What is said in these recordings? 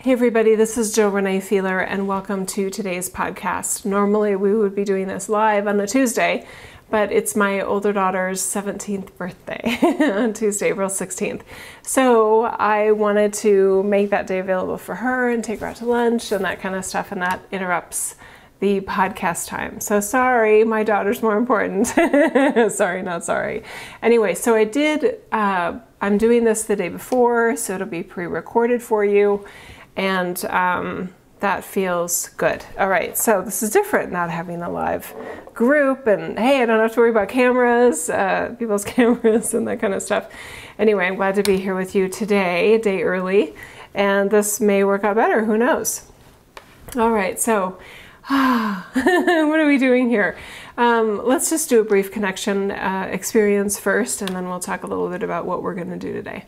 Hey everybody, this is Jill Renee Feeler and welcome to today's podcast. Normally we would be doing this live on a Tuesday, but it's my older daughter's 17th birthday on Tuesday, April 16th. So I wanted to make that day available for her and take her out to lunch and that kind of stuff, and that interrupts the podcast time. So sorry, my daughter's more important. Sorry, not sorry. Anyway, so I'm doing this the day before, so it'll be pre-recorded for you. And that feels good. All right, so this is different, not having a live group, and hey, I don't have to worry about cameras, people's cameras and that kind of stuff. Anyway, I'm glad to be here with you today, a day early, and this may work out better, who knows? All right, so what are we doing here? Let's just do a brief connection experience first, and then we'll talk a little bit about what we're gonna do today.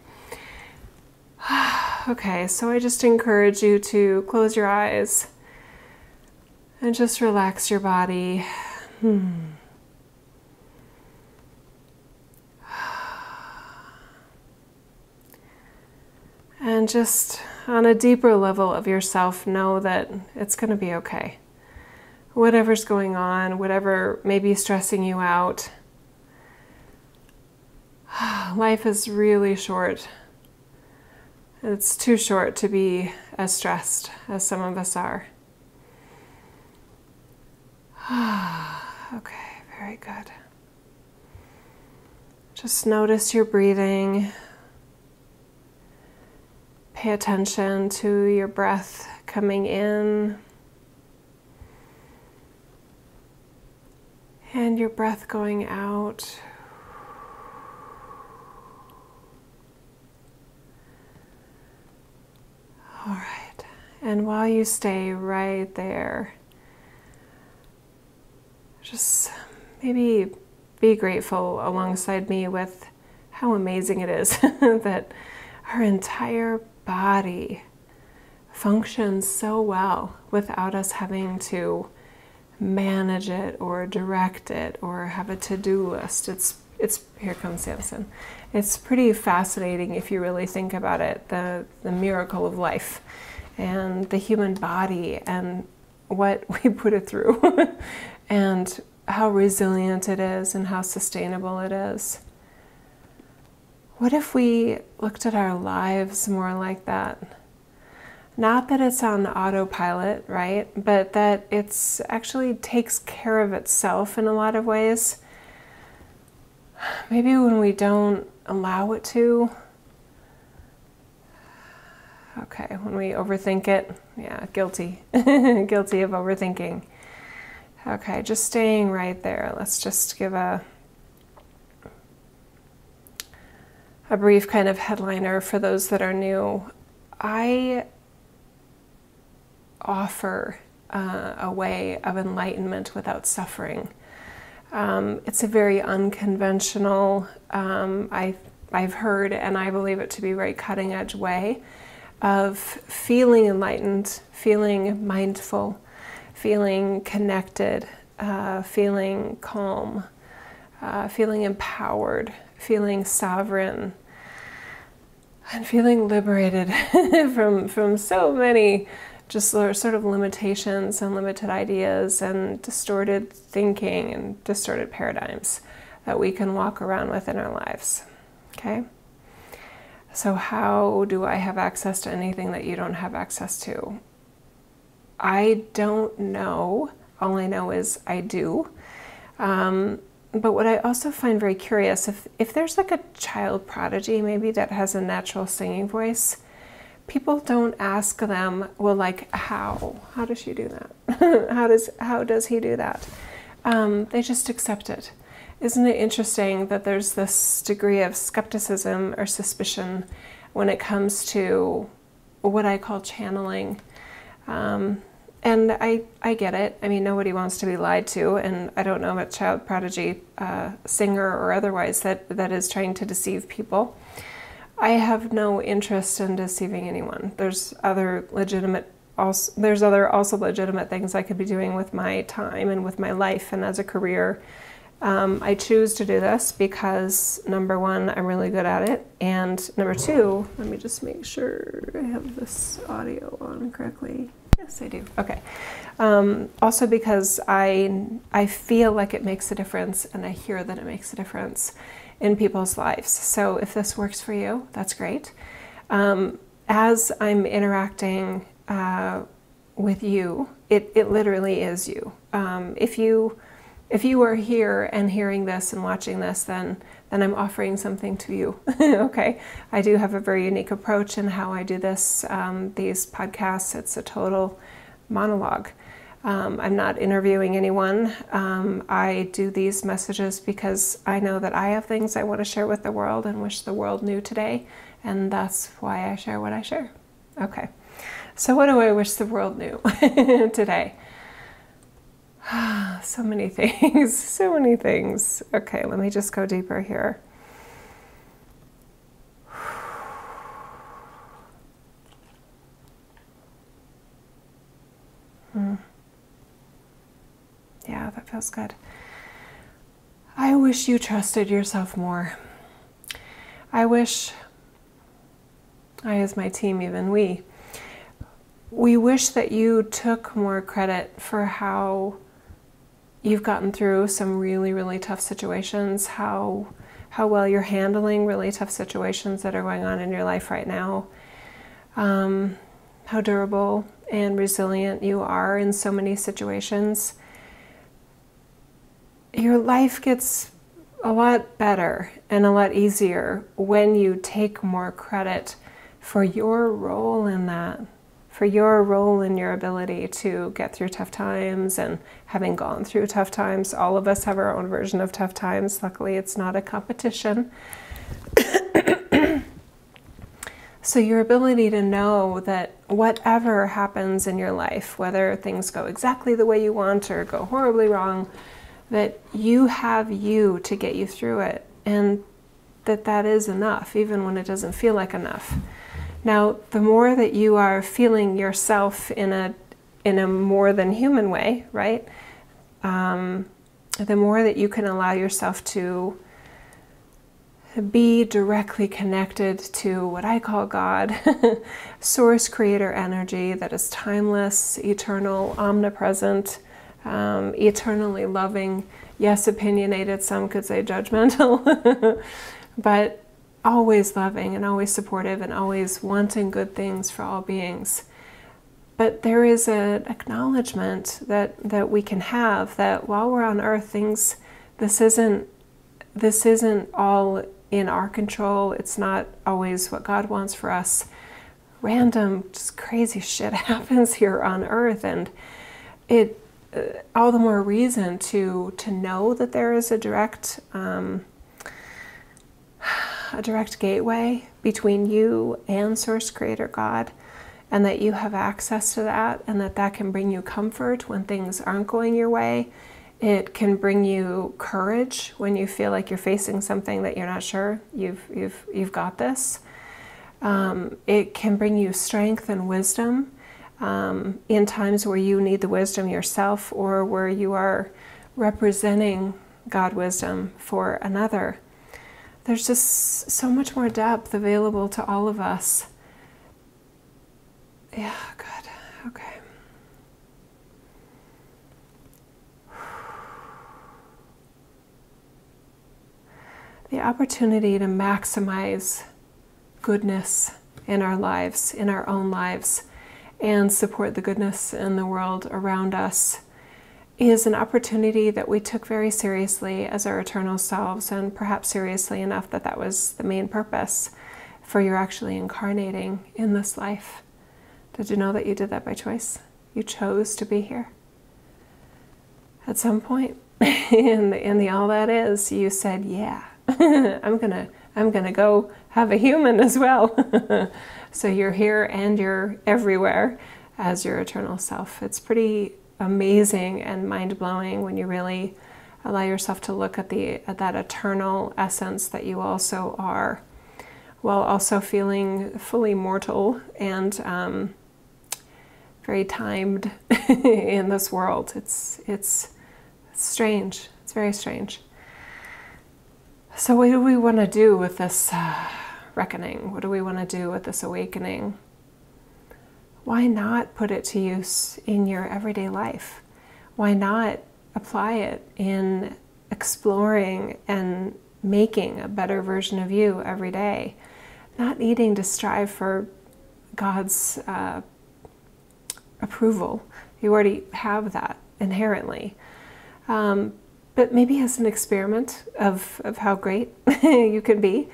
Okay, so I just encourage you to close your eyes and just relax your body. And just on a deeper level of yourself, know that it's going to be okay. Whatever's going on, whatever may be stressing you out, life is really short. It's too short to be as stressed as some of us are. Okay, very good. Just notice your breathing. Pay attention to your breath coming in and your breath going out. All right, and while you stay right there, just maybe be grateful alongside me with how amazing it is that our entire body functions so well without us having to manage it or direct it or have a to-do list. It's here comes Samson. It's pretty fascinating if you really think about it, the miracle of life and the human body and what we put it through and how resilient it is and how sustainable it is. What if we looked at our lives more like that? Not that it's on autopilot, right? But that it's actually takes care of itself in a lot of ways. Maybe when we don't allow it to. Okay, when we overthink it. Yeah, guilty. Guilty of overthinking. Okay, just staying right there. Let's just give a brief kind of headliner for those that are new. I offer a way of enlightenment without suffering. It's a very unconventional, I've heard, and I believe it to be a very cutting edge way of feeling enlightened, feeling mindful, feeling connected, feeling calm, feeling empowered, feeling sovereign, and feeling liberated from so many just sort of limitations and limited ideas and distorted thinking and distorted paradigms that we can walk around with in our lives. Okay? So how do I have access to anything that you don't have access to? I don't know. All I know is I do. But what I also find very curious, if there's like a child prodigy maybe that has a natural singing voice, people don't ask them, well, like, how does she do that? how does he do that? They just accept it. Isn't it interesting that there's this degree of skepticism or suspicion when it comes to what I call channeling? And I get it. I mean, nobody wants to be lied to, and I don't know a child prodigy singer or otherwise that is trying to deceive people. I have no interest in deceiving anyone. There's other also legitimate things I could be doing with my time and with my life and as a career I choose to do this because, number one, I'm really good at it. And number two, let me just make sure I have this audio on correctly. Yes, I do. Okay. Also because I feel like it makes a difference, and I hear that it makes a difference in people's lives. So if this works for you, that's great. As I'm interacting with you, it literally is you. If you are here and hearing this and watching this, then I'm offering something to you. Okay, I do have a very unique approach in how I do this. These podcasts, it's a total monologue. I'm not interviewing anyone. I do these messages because I know that I have things I want to share with the world and wish the world knew today, and that's why I share what I share. Okay, so what do I wish the world knew today? So many things, so many things. Okay, let me just go deeper here. Yeah, that feels good. I wish you trusted yourself more. I wish, I as my team, even we wish that you took more credit for how you've gotten through some really, really tough situations, how well you're handling really tough situations that are going on in your life right now, how durable and resilient you are in so many situations. Your life gets a lot better and a lot easier when you take more credit for your role in that, for your role in your ability to get through tough times and having gone through tough times. All of us have our own version of tough times. Luckily, it's not a competition. So your ability to know that whatever happens in your life, whether things go exactly the way you want or go horribly wrong, that you have you to get you through it, and that is enough, even when it doesn't feel like enough. Now, the more that you are feeling yourself in a more than human way, right? The more that you can allow yourself to be directly connected to what I call God, source, creator energy that is timeless, eternal, omnipresent, eternally loving, yes, opinionated, some could say judgmental, but always loving and always supportive and always wanting good things for all beings. But there is an acknowledgement that we can have that while we're on earth, this isn't all in our control. It's not always what God wants for us. Random, just crazy shit happens here on earth, and it all the more reason to know that there is a direct gateway between you and Source Creator God, and that you have access to that, and that can bring you comfort when things aren't going your way. It can bring you courage when you feel like you're facing something that you're not sure you've got this. It can bring you strength and wisdom in times where you need the wisdom yourself, or where you are representing God wisdom for another. There's just so much more depth available to all of us. Yeah, good. Okay. The opportunity to maximize goodness in our lives, in our own lives, and support the goodness in the world around us is an opportunity that we took very seriously as our eternal selves, and perhaps seriously enough that was the main purpose for your actually incarnating in this life. Did you know that you did that by choice? You chose to be here. At some point in the all that is, you said, yeah, I'm gonna go have a human as well. So you're here and you're everywhere as your eternal self. It's pretty amazing and mind-blowing when you really allow yourself to look at that eternal essence that you also are, while also feeling fully mortal and very timed in this world. It's strange. It's very strange. So what do we want to do with this reckoning? What do we want to do with this awakening? Why not put it to use in your everyday life? Why not apply it in exploring and making a better version of you every day? Not needing to strive for God's approval. You already have that inherently. But maybe as an experiment of how great you can be.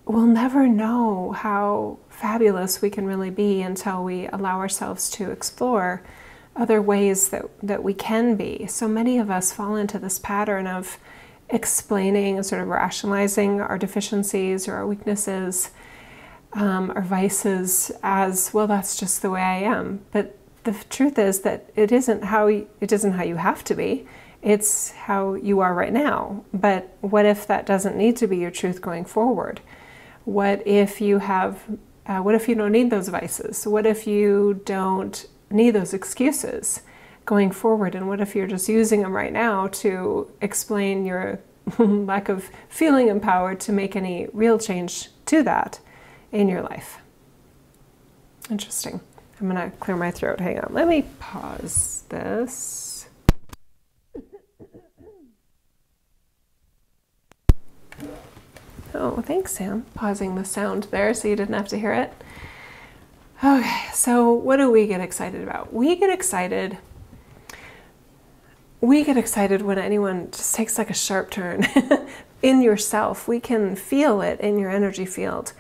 We'll never know how fabulous we can really be until we allow ourselves to explore other ways that we can be. So many of us fall into this pattern of explaining and sort of rationalizing our deficiencies or our weaknesses, our vices as, well, that's just the way I am. But the truth is that it isn't how you have to be. It's how you are right now. But what if that doesn't need to be your truth going forward? What if you don't need those vices? What if you don't need those excuses going forward? And what if you're just using them right now to explain your lack of feeling empowered to make any real change to that in your life? Interesting. I'm going to clear my throat. Hang on. Let me pause this. Oh, thanks, Sam. Pausing the sound there so you didn't have to hear it. Okay, so what do we get excited about? We get excited when anyone just takes like a sharp turn in yourself. We can feel it in your energy field.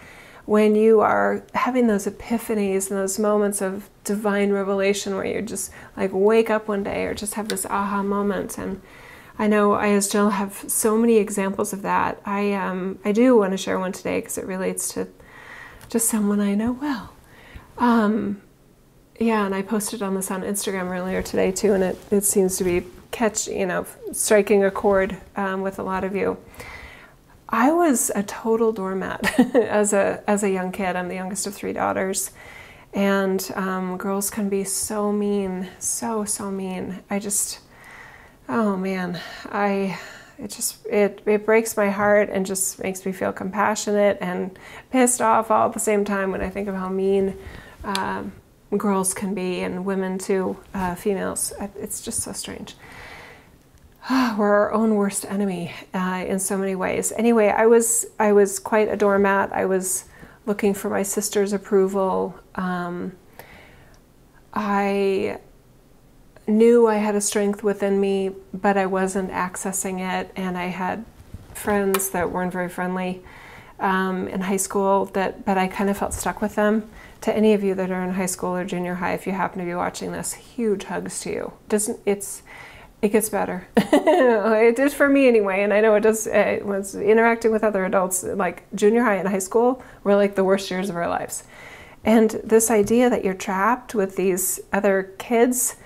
When you are having those epiphanies and those moments of divine revelation where you just like wake up one day or just have this aha moment. And I know I, as Jill, have so many examples of that. I do want to share one today because it relates to just someone I know well. Yeah, and I posted on this on Instagram earlier today too, and it seems to be striking a chord with a lot of you. I was a total doormat as a young kid. I'm the youngest of 3 daughters, and girls can be so mean, so mean. Oh man, it breaks my heart and just makes me feel compassionate and pissed off all at the same time when I think of how mean girls can be, and women too, females. It's just so strange. We're our own worst enemy in so many ways. Anyway, I was quite a doormat. I was looking for my sister's approval. I knew I had a strength within me, but I wasn't accessing it. And I had friends that weren't very friendly in high school, but I kind of felt stuck with them. To any of you that are in high school or junior high, if you happen to be watching this, huge hugs to you. It gets better. It did for me anyway, and I know it does. Was interacting with other adults, like junior high and high school, were like the worst years of our lives. And this idea that you're trapped with these other kids,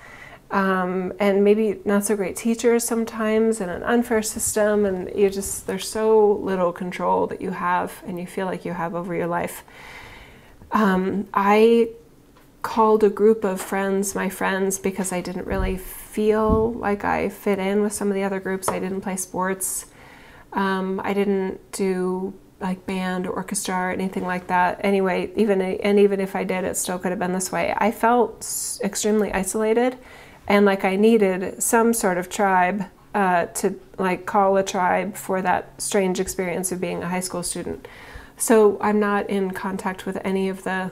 and maybe not so great teachers sometimes, and an unfair system, and there's so little control that you have, and you feel like you have over your life. I called a group of friends my friends because I didn't really feel like I fit in with some of the other groups. I didn't play sports. I didn't do like band or orchestra or anything like that. Anyway, even if I did, it still could have been this way. I felt extremely isolated, and like I needed some sort of tribe to like call a tribe for that strange experience of being a high school student. So I'm not in contact with any of the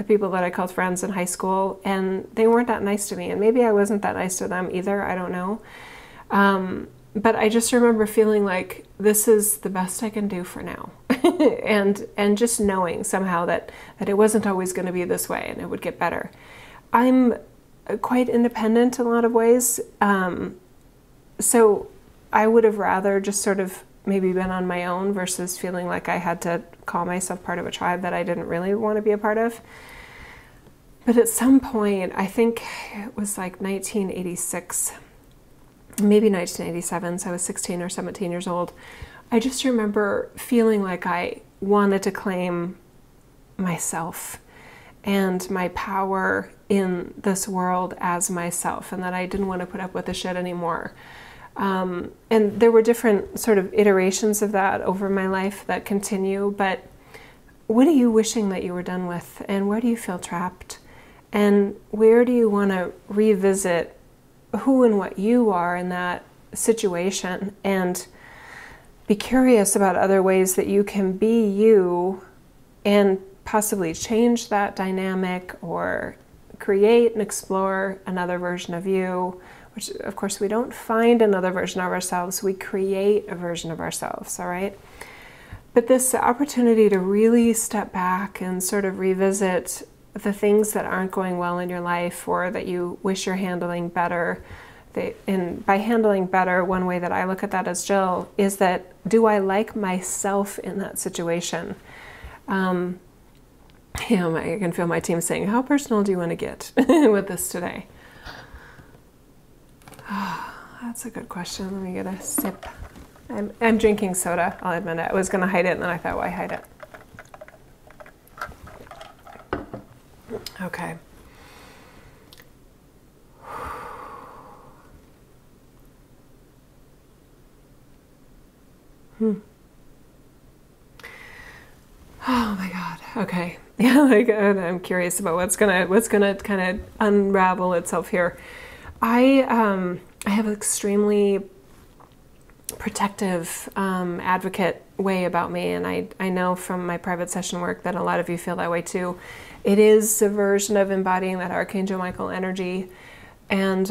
people that I called friends in high school, and they weren't that nice to me, and maybe I wasn't that nice to them either, I don't know. But I just remember feeling like this is the best I can do for now. and just knowing somehow that it wasn't always going to be this way and it would get better. I'm quite independent in a lot of ways. So I would have rather just sort of maybe been on my own versus feeling like I had to call myself part of a tribe that I didn't really want to be a part of. But at some point, I think it was like 1986, maybe 1987, so I was 16 or 17 years old. I just remember feeling like I wanted to claim myself and my power in this world as myself, and that I didn't want to put up with the shit anymore. And there were different sort of iterations of that over my life that continue, but what are you wishing that you were done with? And where do you feel trapped? And where do you want to revisit who and what you are in that situation? And be curious about other ways that you can be you and possibly change that dynamic or create and explore another version of you, which of course we don't find another version of ourselves, we create a version of ourselves, all right? But this opportunity to really step back and sort of revisit the things that aren't going well in your life or that you wish you're handling better. And by handling better, one way that I look at that as Jill is that, do I like myself in that situation? I can feel my team saying, how personal do you want to get with this today? That's a good question. Let me get a sip. I'm drinking soda, I'll admit it. I was going to hide it, and then I thought, why hide it? Okay. Oh my God. Okay. Yeah, I'm curious about what's gonna kind of unravel itself here. I have an extremely protective advocate way about me, and I know from my private session work that a lot of you feel that way too. It is a version of embodying that Archangel Michael energy and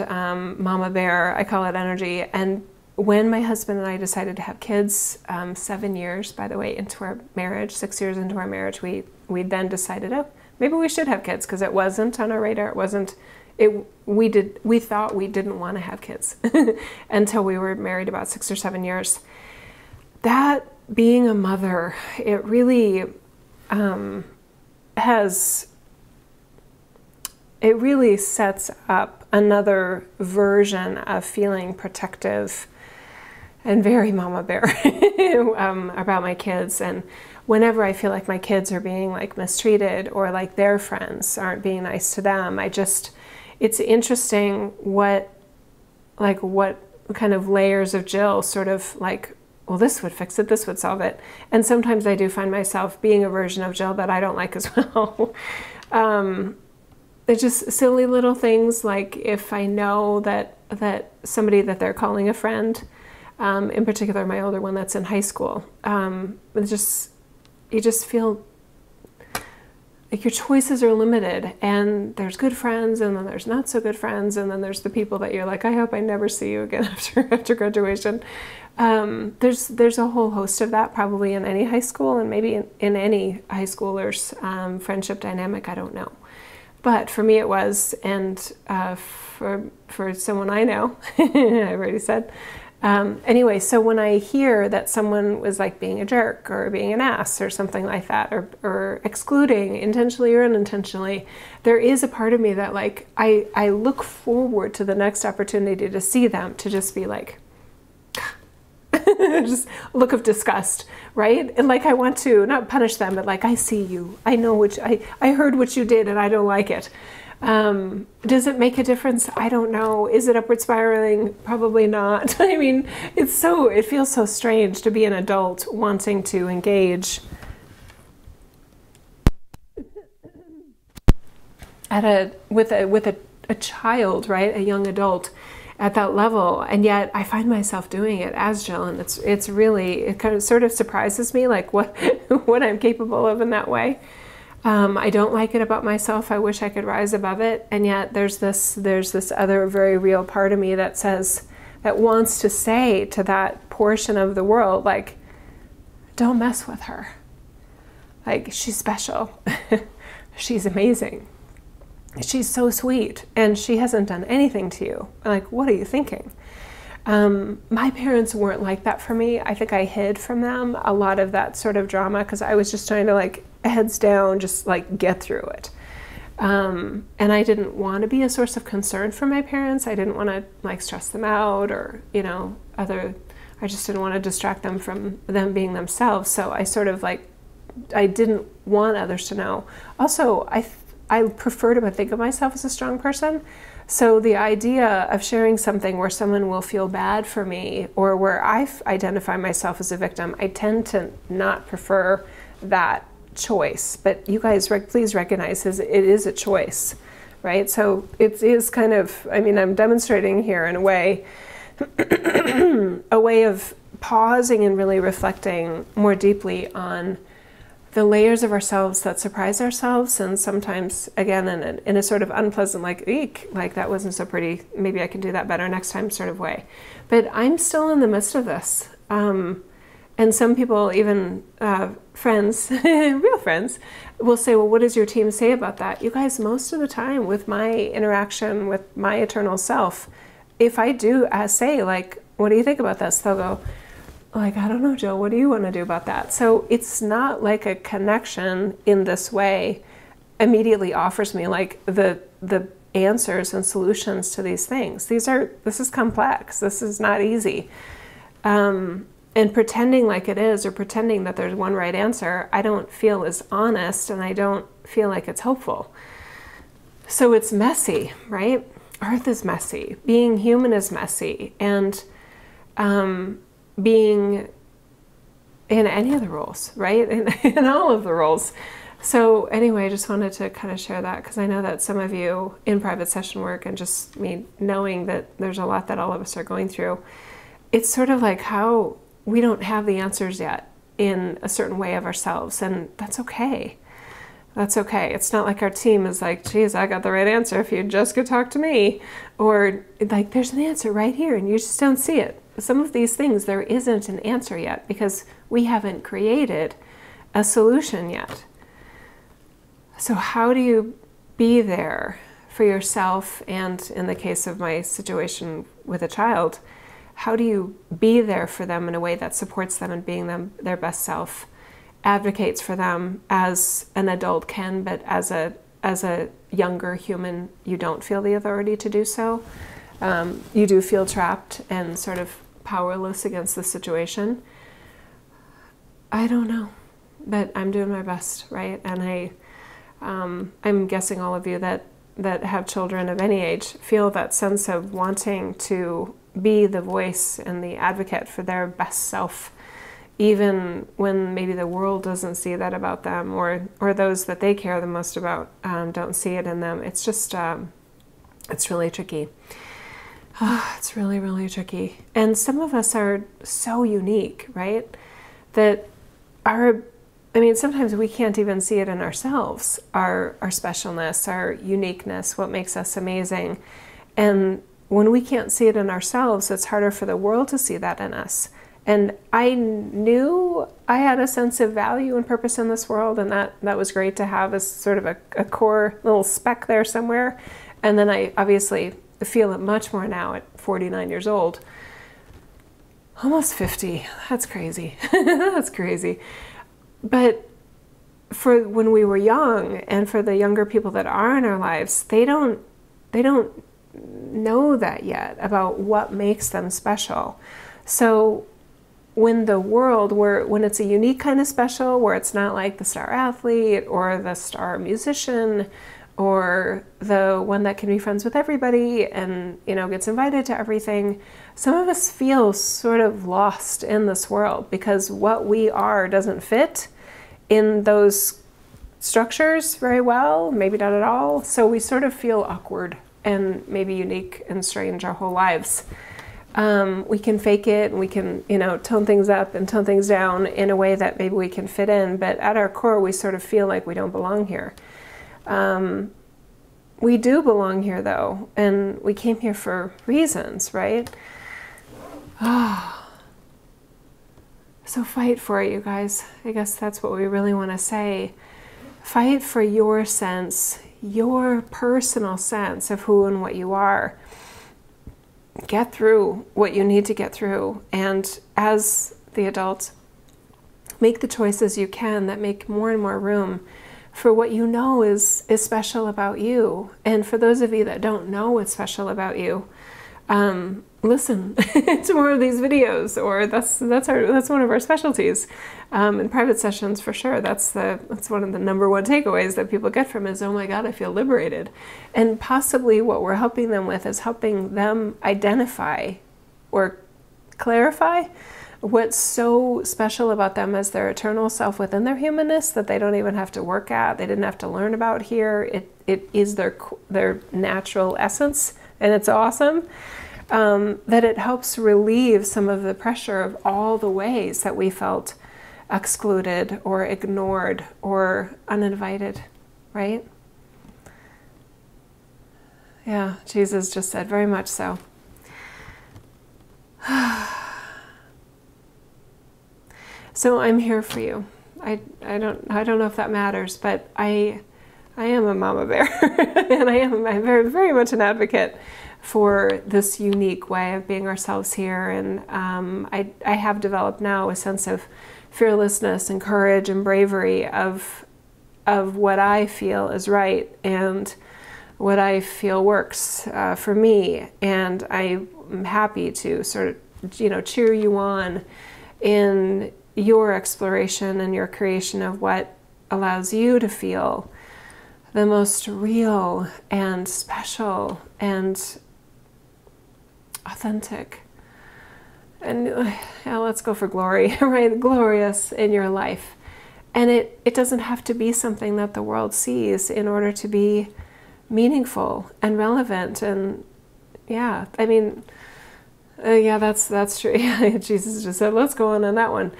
Mama Bear, I call it energy. And when my husband and I decided to have kids, 7 years, by the way, into our marriage, 6 years into our marriage, we then decided, oh, maybe we should have kids, because it wasn't on our radar. We thought we didn't want to have kids until we were married about 6 or 7 years. That being a mother, it really sets up another version of feeling protective and very mama bear about my kids. And whenever I feel like my kids are being like mistreated or like their friends aren't being nice to them, it's interesting what kind of layers of Jill sort of like, well, this would fix it, this would solve it. And sometimes I do find myself being a version of Jill that I don't like as well. It's just silly little things, like if I know that somebody that they're calling a friend, in particular my older one that's in high school, you just feel like your choices are limited, and there's good friends, and then there's not so good friends, and then there's the people that you're like, I hope I never see you again after graduation. There's a whole host of that probably in any high school, and maybe in any high schooler's friendship dynamic, I don't know. But for me it was, and for someone I know, I've already said. Anyway, so when I hear that someone was like being a jerk or being an ass or something like that, or excluding intentionally or unintentionally, there is a part of me that like, I look forward to the next opportunity to see them, to just be like, just look of disgust, right? And like, I want to not punish them, but like, I see you, I know I heard what you did and I don't like it. Does it make a difference? I don't know. Is it upward spiraling? Probably not. I mean, it feels so strange to be an adult wanting to engage with a child, right? A young adult at that level. And yet I find myself doing it as Jill, and it kind of sort of surprises me, like what I'm capable of in that way. I don't like it about myself. I wish I could rise above it. And yet there's this other very real part of me that wants to say to that portion of the world, like, don't mess with her. Like, she's special. She's amazing. She's so sweet. And she hasn't done anything to you. Like, what are you thinking? My parents weren't like that for me. I think I hid from them a lot of that sort of drama because I was just trying to, like, heads down, just like get through it. And I didn't want to be a source of concern for my parents. I didn't want to like stress them out or, I just didn't want to distract them from them being themselves. So I sort of like, I didn't want others to know. Also, I prefer to think of myself as a strong person. So the idea of sharing something where someone will feel bad for me or where I identify myself as a victim, I tend to not prefer that choice. But you guys, please recognize it is a choice, right? So it is kind of, I mean, I'm demonstrating here in a way, a way of pausing and really reflecting more deeply on the layers of ourselves that surprise ourselves, and sometimes, again, in a sort of unpleasant, like, eek, like that wasn't so pretty, maybe I can do that better next time sort of way. But I'm still in the midst of this. And some people, even friends, real friends, will say, well, what does your team say about that? You guys, most of the time with my interaction with my eternal self, if I do say, like, what do you think about this? They'll go, like, I don't know, Jill, what do you want to do about that? So it's not like a connection in this way immediately offers me like the answers and solutions to these things. This is complex. This is not easy. And pretending like it is, or pretending that there's one right answer, I don't feel is honest, and I don't feel like it's hopeful. So it's messy, right? Earth is messy. Being human is messy. And being in any of the roles, right? In all of the roles. So anyway, I just wanted to kind of share that, because I know that some of you in private session work, and just me knowing that there's a lot that all of us are going through, it's sort of like how we don't have the answers yet in a certain way of ourselves, and that's okay. That's okay. It's not like our team is like, geez, I got the right answer if you just could talk to me, or like, there's an answer right here and you just don't see it. Some of these things, there isn't an answer yet because we haven't created a solution yet. So how do you be there for yourself? And in the case of my situation with a child, how do you be there for them in a way that supports them in being their best self, advocates for them as an adult can, but as a younger human, you don't feel the authority to do so. You do feel trapped and sort of powerless against the situation. I don't know, but I'm doing my best, right? And I'm guessing all of you that have children of any age feel that sense of wanting to be the voice and the advocate for their best self, even when maybe the world doesn't see that about them, or those that they care the most about don't see it in them. It's just, it's really tricky. It's really, really tricky. And some of us are so unique, right? That sometimes we can't even see it in ourselves, our specialness, our uniqueness, what makes us amazing. And when we can't see it in ourselves, it's harder for the world to see that in us. And I knew I had a sense of value and purpose in this world, and that was great to have as sort of a core little speck there somewhere. And then I obviously feel it much more now at 49 years old. Almost 50. That's crazy. That's crazy. But for when we were young, and for the younger people that are in our lives, they don't know that yet about what makes them special. So when the world, when it's a unique kind of special, where it's not like the star athlete or the star musician or the one that can be friends with everybody and, gets invited to everything, some of us feel sort of lost in this world because what we are doesn't fit in those structures very well, maybe not at all. So we sort of feel awkward and maybe unique and strange our whole lives. We can fake it, and we can, tone things up and tone things down in a way that maybe we can fit in, but at our core, we sort of feel like we don't belong here. We do belong here, though, and we came here for reasons, right? So fight for it, you guys. I guess that's what we really want to say. Fight for your sense, your personal sense of who and what you are. Get through what you need to get through, and as the adult, make the choices you can that make more and more room for what you know is special about you. And for those of you that don't know what's special about you, listen to more of these videos, or that's one of our specialties in private sessions for sure. That's one of the number one takeaways that people get from is, oh my God, I feel liberated. And possibly what we're helping them with is helping them identify or clarify what's so special about them as their eternal self within their humanness that they don't even have to work at, they didn't have to learn about here. It is their natural essence, and it's awesome. That it helps relieve some of the pressure of all the ways that we felt excluded or ignored or uninvited, right? Yeah, Jesus just said, very much so. So I'm here for you. I don't know if that matters, but I am a mama bear, and I'm very, very much an advocate for this unique way of being ourselves here. And I have developed now a sense of fearlessness and courage and bravery of what I feel is right and what I feel works for me. And I'm happy to sort of, cheer you on in your exploration and your creation of what allows you to feel the most real and special and authentic. And let's go for glory, right? Glorious in your life. And it doesn't have to be something that the world sees in order to be meaningful and relevant. And that's true. Jesus just said, let's go on that one.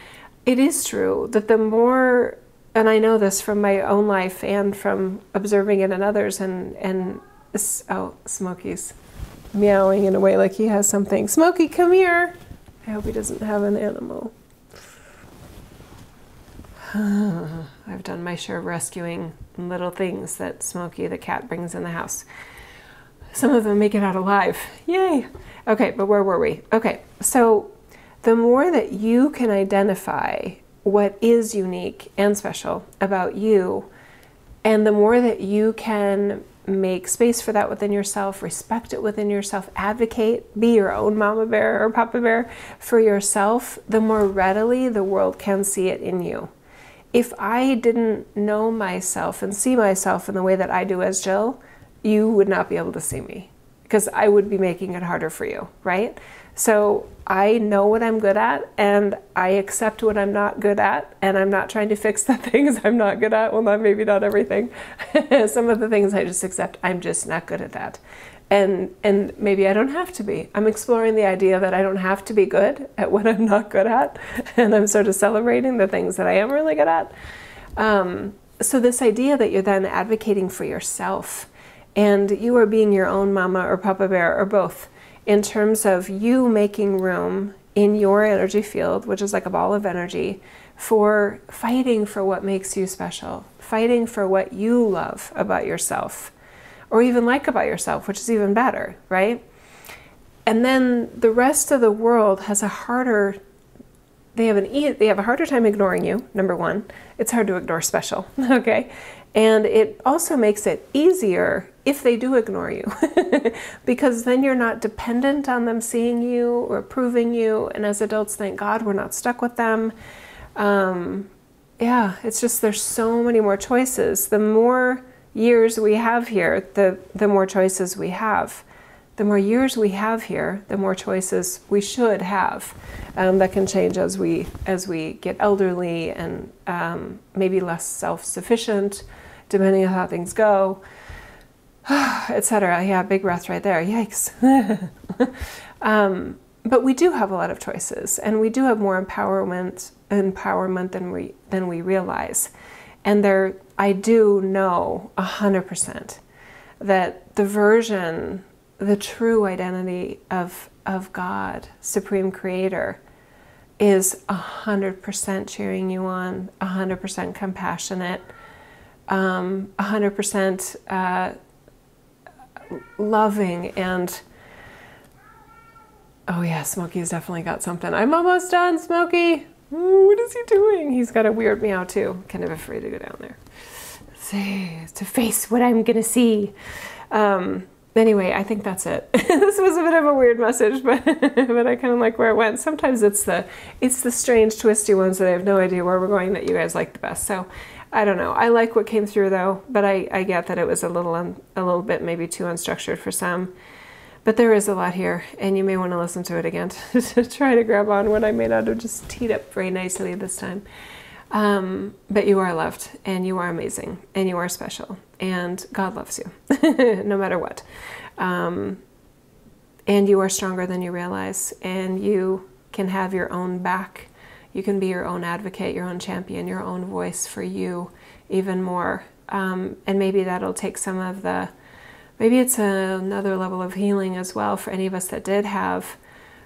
It is true that the more, and I know this from my own life and from observing it in others, and Smokey's meowing in a way like he has something. Smokey, come here. I hope he doesn't have an animal. I've done my share of rescuing little things that Smokey the cat brings in the house. Some of them make it out alive. Yay! Okay, but where were we? Okay, so the more that you can identify what is unique and special about you, and the more that you can make space for that within yourself, respect it within yourself, advocate, be your own mama bear or papa bear for yourself, the more readily the world can see it in you. If I didn't know myself and see myself in the way that I do as Jill, you would not be able to see me because I would be making it harder for you, right? So I know what I'm good at, and I accept what I'm not good at, and I'm not trying to fix the things I'm not good at. Well, maybe not everything. Some of the things I just accept I'm just not good at that. And maybe I don't have to be. I'm exploring the idea that I don't have to be good at what I'm not good at, and I'm sort of celebrating the things that I am really good at. So this idea that you're then advocating for yourself, and you are being your own mama or papa bear or both, in terms of you making room in your energy field, which is like a ball of energy, for fighting for what makes you special, fighting for what you love about yourself, or even like about yourself, which is even better, right? And then the rest of the world has a harder, they have a harder time ignoring you, number one. It's hard to ignore special, okay? And it also makes it easier if they do ignore you, because then you're not dependent on them seeing you or approving you. And as adults, thank God we're not stuck with them. It's just, there's so many more choices. The more years we have here, the more choices we have. The more years we have here, the more choices we should have. That can change as we get elderly and maybe less self-sufficient, depending on how things go, etc. Yeah, big breath right there. Yikes. But we do have a lot of choices, and we do have more empowerment than we realize. And I do know 100% that the true identity of God, Supreme Creator, is 100% cheering you on, 100% compassionate, 100% loving. And oh yeah, Smokey's definitely got something. I'm almost done, Smokey. Ooh, what is he doing? He's got a weird meow too. Kind of afraid to go down there. To face what I'm gonna see. Anyway, I think that's it. This was a bit of a weird message, but I kind of like where it went. Sometimes it's the strange, twisty ones that I have no idea where we're going that you guys like the best. So I don't know. I like what came through though, but I get that it was a little bit maybe too unstructured for some. But there is a lot here, and you may want to listen to it again to try to grab on what I may not have just teed up very nicely this time. But you are loved, and you are amazing, and you are special, and God loves you, no matter what. And you are stronger than you realize, and you can have your own back. You can be your own advocate, your own champion, your own voice for you even more. And maybe that'll take some of the, maybe it's another level of healing as well for any of us that did have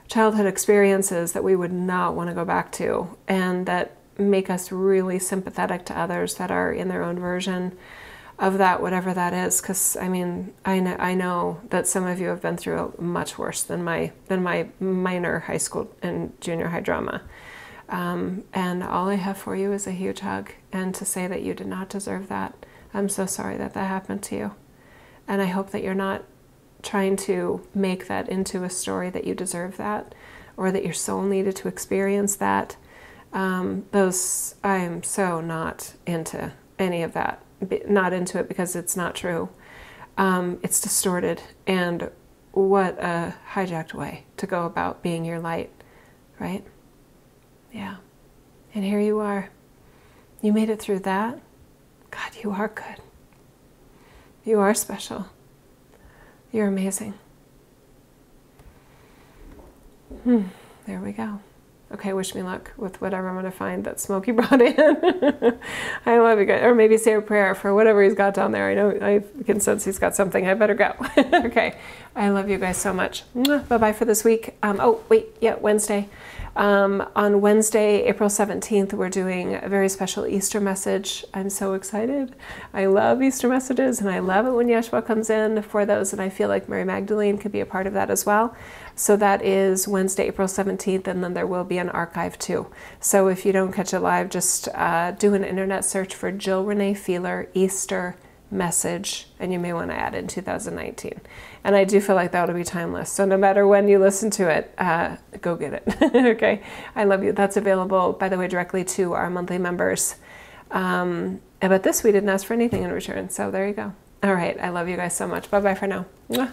childhood experiences that we would not want to go back to, and that make us really sympathetic to others that are in their own version of that, whatever that is. Because I mean, I know that some of you have been through much worse than my minor high school and junior high drama. And all I have for you is a huge hug, and to say that you did not deserve that. I'm so sorry that happened to you, and I hope that you're not trying to make that into a story that you deserve that, or that your soul needed to experience that. I am so not into any of that. Not into it because it's not true. It's distorted, and what a hijacked way to go about being your light, right? Yeah. And here you are. You made it through that. God, you are good. You are special. You're amazing. There we go. Okay, wish me luck with whatever I'm going to find that Smokey brought in. I love you guys. Or maybe say a prayer for whatever he's got down there. I know I can sense he's got something. I better go. Okay. I love you guys so much. Bye-bye for this week. Wednesday. On Wednesday, April 17th, we're doing a very special Easter message. I'm so excited. I love Easter messages, and I love it when Yeshua comes in for those, and I feel like Mary Magdalene could be a part of that as well. So that is Wednesday, April 17th, and then there will be an archive too. So if you don't catch it live, just do an internet search for Jill Renee Feeler Easter message, and you may want to add in 2019. And I do feel like that will be timeless. So no matter when you listen to it, go get it. Okay. I love you. That's available, by the way, directly to our monthly members. But this, we didn't ask for anything in return. So there you go. All right. I love you guys so much. Bye-bye for now. Mwah.